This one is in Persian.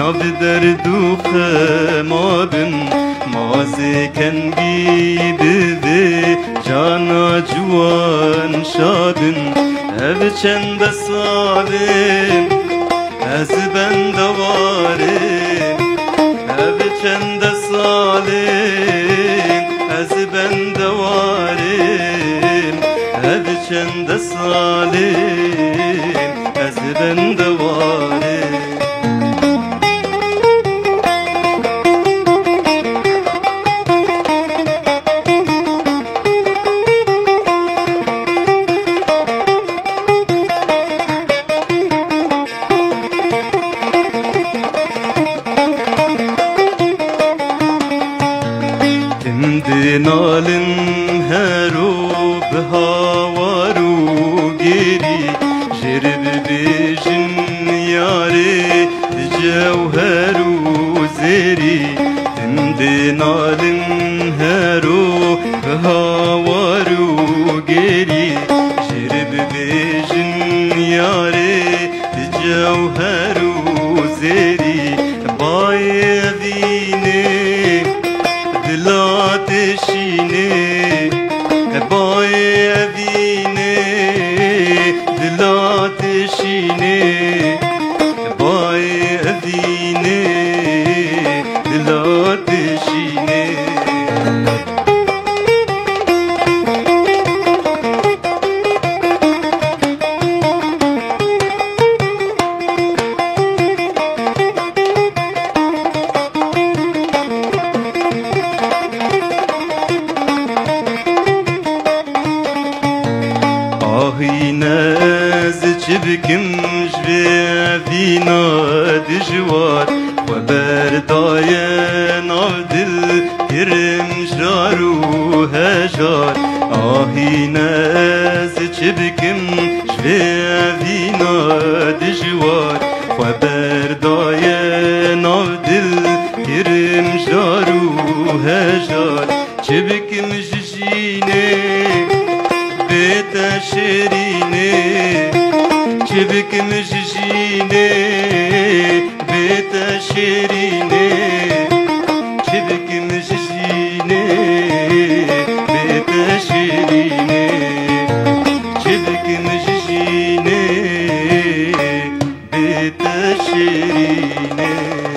ناف دردو خمابم مازی کنگی بده جانا جوان شادن هف چند سالم از بندوارم هف چند سالم از بندوارم هف چند سالم از بندوارم نالم هرو بهاوارو گیری جرب بیجن یاری جوهرو زیری تمد نالم هرو بهاوارو گیری جرب بیجن یاری جوهرو زیری بای دینه دلات شینه بای اوینه دلات شینه بای اوینه دلات شینه ناز چبکم جوینا دجوار و بردای ناو دل کرم جارو هجار آهی ناز چبکم جوینا دجوار و بردای ناو دل کرم جارو هجار چبکم جشینه بيت شيريني شبك مججيني بيت شيريني شبك مججيني بيت شيريني شبك مججيني بيت شيريني